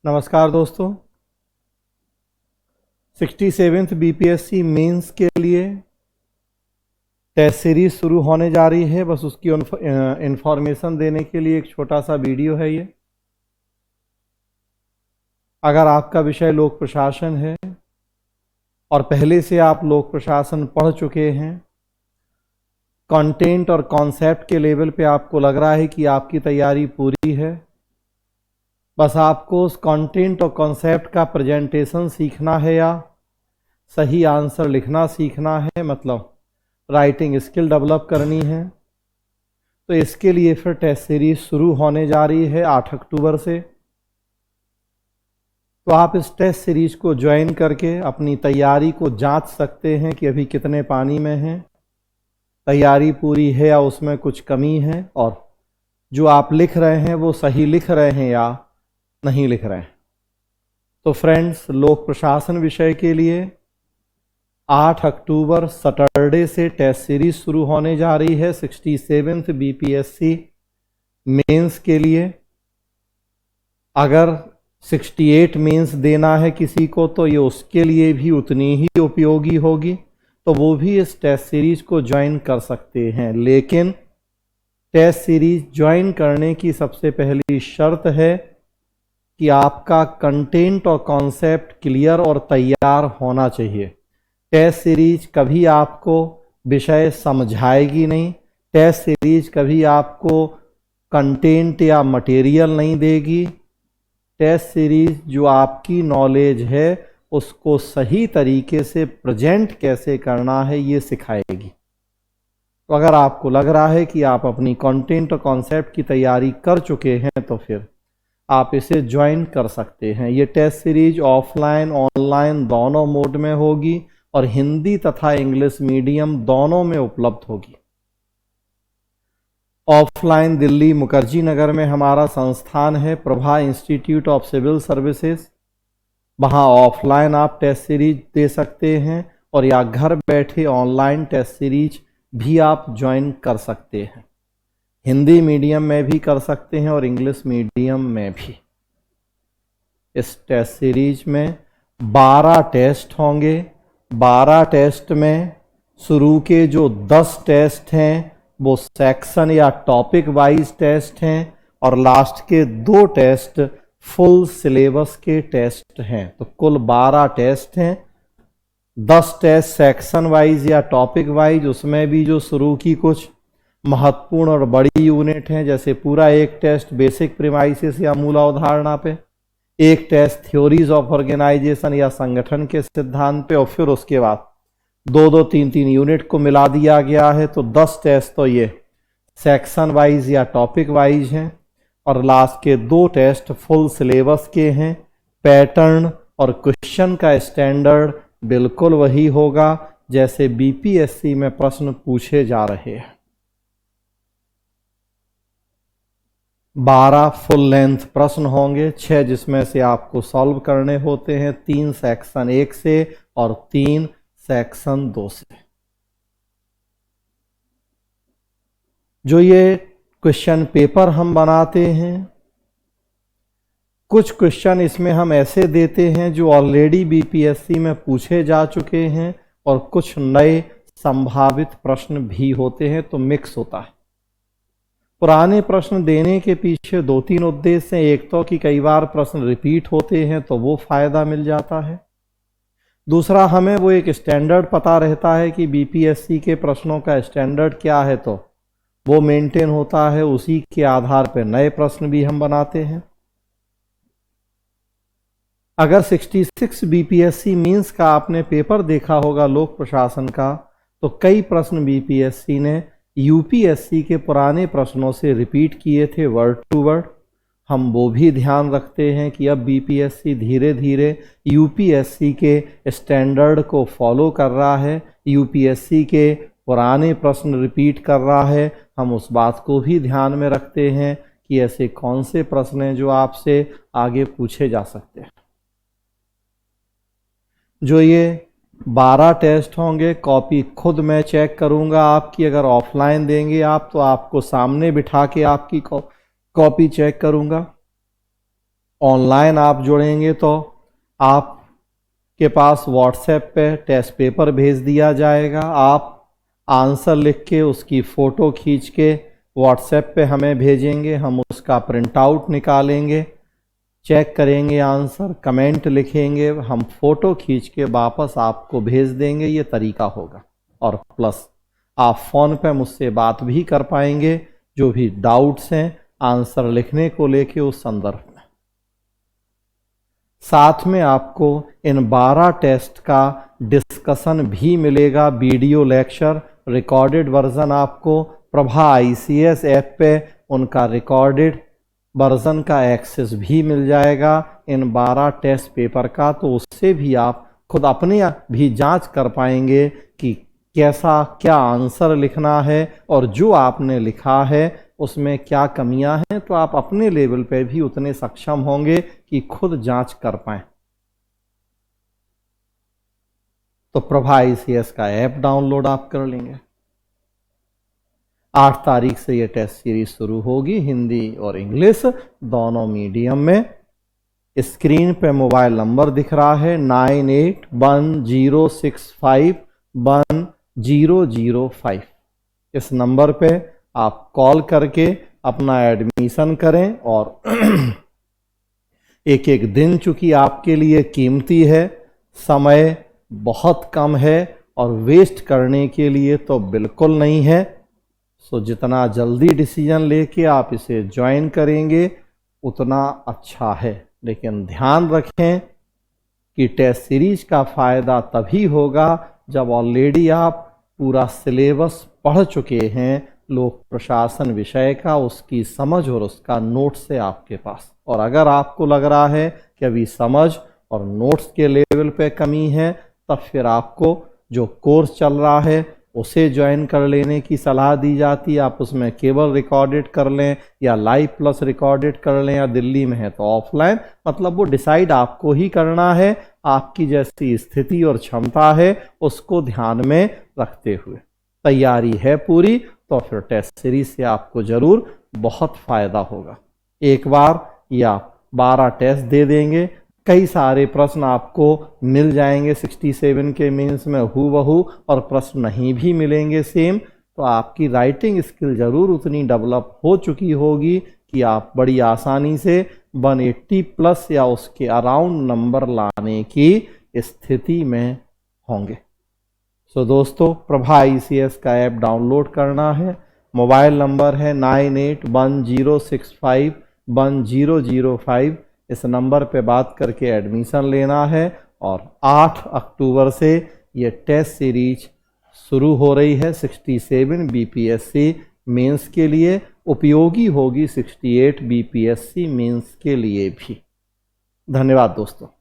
नमस्कार दोस्तों, 67th BPSC mains के लिए टेस्ट सीरीज शुरू होने जा रही है। बस उसकी इंफॉर्मेशन देने के लिए एक छोटा सा वीडियो है ये। अगर आपका विषय लोक प्रशासन है और पहले से आप लोक प्रशासन पढ़ चुके हैं, कंटेंट और कॉन्सेप्ट के लेवल पे आपको लग रहा है कि आपकी तैयारी पूरी है, बस आपको उस कंटेंट और कॉन्सेप्ट का प्रेजेंटेशन सीखना है या सही आंसर लिखना सीखना है, मतलब राइटिंग स्किल डेवलप करनी है, तो इसके लिए फिर टेस्ट सीरीज शुरू होने जा रही है 8 अक्टूबर से। तो आप इस टेस्ट सीरीज को ज्वाइन करके अपनी तैयारी को जांच सकते हैं कि अभी कितने पानी में हैं, तैयारी पूरी है या उसमें कुछ कमी है, और जो आप लिख रहे हैं वो सही लिख रहे हैं या नहीं लिख रहे हैं। तो फ्रेंड्स, लोक प्रशासन विषय के लिए 8 अक्टूबर सैटरडे से टेस्ट सीरीज शुरू होने जा रही है 67th बीपीएससी मेंस के लिए। अगर 68 मेंस देना है किसी को तो ये उसके लिए भी उतनी ही उपयोगी होगी, तो वो भी इस टेस्ट सीरीज को ज्वाइन कर सकते हैं। लेकिन टेस्ट सीरीज ज्वाइन करने की सबसे पहली शर्त है कि आपका कंटेंट और कॉन्सेप्ट क्लियर और तैयार होना चाहिए। टेस्ट सीरीज कभी आपको विषय समझाएगी नहीं, टेस्ट सीरीज कभी आपको कंटेंट या मटेरियल नहीं देगी। टेस्ट सीरीज जो आपकी नॉलेज है उसको सही तरीके से प्रेजेंट कैसे करना है ये सिखाएगी। तो अगर आपको लग रहा है कि आप अपनी कंटेंट और कॉन्सेप्ट की तैयारी कर चुके हैं तो फिर आप इसे ज्वाइन कर सकते हैं। ये टेस्ट सीरीज ऑफलाइन ऑनलाइन दोनों मोड में होगी और हिंदी तथा इंग्लिश मीडियम दोनों में उपलब्ध होगी। ऑफलाइन दिल्ली मुखर्जी नगर में हमारा संस्थान है, Prabha institute of civil services. वहाँ ऑफलाइन आप टेस्ट सीरीज दे सकते हैं और या घर बैठे ऑनलाइन टेस्ट सीरीज भी आप ज्वाइन कर सकते हैं। हिंदी मीडियम में भी कर सकते हैं और इंग्लिश मीडियम में भी। इस टेस्ट सीरीज में 12 टेस्ट होंगे। 12 टेस्ट में शुरू के जो 10 टेस्ट हैं वो सेक्शन या टॉपिक वाइज टेस्ट हैं और लास्ट के 2 टेस्ट फुल सिलेबस के टेस्ट हैं। तो कुल 12 टेस्ट हैं। 10 टेस्ट सेक्शन वाइज या टॉपिक वाइज, उसमें भी जो शुरू की कुछ महत्वपूर्ण और बड़ी यूनिट हैं, जैसे पूरा एक टेस्ट बेसिक प्रीमाइसिस या मूल अवधारणा पे, एक टेस्ट थ्योरीज ऑफ ऑर्गेनाइजेशन या संगठन के सिद्धांत पे, और फिर उसके बाद 2-2, 3-3 यूनिट को मिला दिया गया है। तो 10 टेस्ट तो ये सेक्शन वाइज या टॉपिक वाइज हैं और लास्ट के 2 टेस्ट फुल सिलेबस के हैं। पैटर्न और क्वेश्चन का स्टैंडर्ड बिल्कुल वही होगा जैसे बीपीएससी में प्रश्न पूछे जा रहे हैं। 12 फुल लेंथ प्रश्न होंगे, 6 जिसमें से आपको सॉल्व करने होते हैं, 3 सेक्शन 1 से और 3 सेक्शन 2 से। जो ये क्वेश्चन पेपर हम बनाते हैं, कुछ क्वेश्चन इसमें हम ऐसे देते हैं जो ऑलरेडी बीपीएससी में पूछे जा चुके हैं और कुछ नए संभावित प्रश्न भी होते हैं, तो मिक्स होता है। पुराने प्रश्न देने के पीछे 2-3 उद्देश्य हैं। एक तो कि कई बार प्रश्न रिपीट होते हैं तो वो फायदा मिल जाता है। दूसरा, हमें वो एक स्टैंडर्ड पता रहता है कि बीपीएससी के प्रश्नों का स्टैंडर्ड क्या है, तो वो मेंटेन होता है। उसी के आधार पर नए प्रश्न भी हम बनाते हैं। अगर 66 बीपीएससी मींस का आपने पेपर देखा होगा लोक प्रशासन का, तो कई प्रश्न बीपीएससी ने यूपीएससी के पुराने प्रश्नों से रिपीट किए थे वर्ड टू वर्ड। हम वो भी ध्यान रखते हैं कि अब बीपीएससी धीरे धीरे यूपीएससी के स्टैंडर्ड को फॉलो कर रहा है, यूपीएससी के पुराने प्रश्न रिपीट कर रहा है। हम उस बात को भी ध्यान में रखते हैं कि ऐसे कौन से प्रश्न हैं जो आपसे आगे पूछे जा सकते हैं। जो ये 12 टेस्ट होंगे, कॉपी खुद मैं चेक करूंगा आपकी। अगर ऑफलाइन देंगे आप, तो आपको सामने बिठा के आपकी कॉपी चेक करूंगा। ऑनलाइन आप जुड़ेंगे तो आपके पास व्हाट्सएप पे टेस्ट पेपर भेज दिया जाएगा। आप आंसर लिख के उसकी फ़ोटो खींच के व्हाट्सएप पे हमें भेजेंगे, हम उसका प्रिंट आउट निकालेंगे, चेक करेंगे आंसर, कमेंट लिखेंगे, हम फ़ोटो खींच के वापस आपको भेज देंगे। ये तरीका होगा। और प्लस आप फ़ोन पे मुझसे बात भी कर पाएंगे, जो भी डाउट्स हैं आंसर लिखने को लेके उस संदर्भ में। साथ में आपको इन 12 टेस्ट का डिस्कशन भी मिलेगा, वीडियो लेक्चर रिकॉर्डेड वर्जन आपको प्रभा ICS ऐप पे उनका रिकॉर्डेड वर्जन का एक्सेस भी मिल जाएगा इन 12 टेस्ट पेपर का। तो उससे भी आप खुद अपने भी जांच कर पाएंगे कि कैसा क्या आंसर लिखना है और जो आपने लिखा है उसमें क्या कमियां हैं। तो आप अपने लेवल पे भी उतने सक्षम होंगे कि खुद जांच कर पाएं। तो प्रभा ICS का ऐप डाउनलोड आप कर लेंगे। 8 तारीख से ये टेस्ट सीरीज शुरू होगी, हिंदी और इंग्लिश दोनों मीडियम में। स्क्रीन पे मोबाइल नंबर दिख रहा है 9810651005। इस नंबर पे आप कॉल करके अपना एडमिशन करें। और एक एक दिन चूंकि आपके लिए कीमती है, समय बहुत कम है और वेस्ट करने के लिए तो बिल्कुल नहीं है। सो जितना जल्दी डिसीजन लेके आप इसे ज्वाइन करेंगे उतना अच्छा है। लेकिन ध्यान रखें कि टेस्ट सीरीज का फ़ायदा तभी होगा जब ऑलरेडी आप पूरा सिलेबस पढ़ चुके हैं, लोक प्रशासन विषय का, उसकी समझ और उसका नोट्स है आपके पास। और अगर आपको लग रहा है कि अभी समझ और नोट्स के लेवल पे कमी है, तब फिर आपको जो कोर्स चल रहा है उसे ज्वाइन कर लेने की सलाह दी जाती है। आप उसमें केवल रिकॉर्डेड कर लें या लाइव प्लस रिकॉर्डेड कर लें, या दिल्ली में है तो ऑफलाइन, मतलब वो डिसाइड आपको ही करना है। आपकी जैसी स्थिति और क्षमता है उसको ध्यान में रखते हुए तैयारी है पूरी, तो फिर टेस्ट सीरीज से आपको ज़रूर बहुत फ़ायदा होगा। एक बार या 12 टेस्ट दे देंगे, कई सारे प्रश्न आपको मिल जाएंगे 67 के मीन्स में हूबहू, और प्रश्न नहीं भी मिलेंगे सेम। तो आपकी राइटिंग स्किल ज़रूर उतनी डेवलप हो चुकी होगी कि आप बड़ी आसानी से 180 प्लस या उसके अराउंड नंबर लाने की स्थिति में होंगे। सो दोस्तों, प्रभा ICS का ऐप डाउनलोड करना है। मोबाइल नंबर है 9810651005। इस नंबर पे बात करके एडमिशन लेना है। और 8 अक्टूबर से ये टेस्ट सीरीज शुरू हो रही है 67 BPSC मेंस के लिए, उपयोगी होगी 68 BPSC मेंस के लिए भी। धन्यवाद दोस्तों।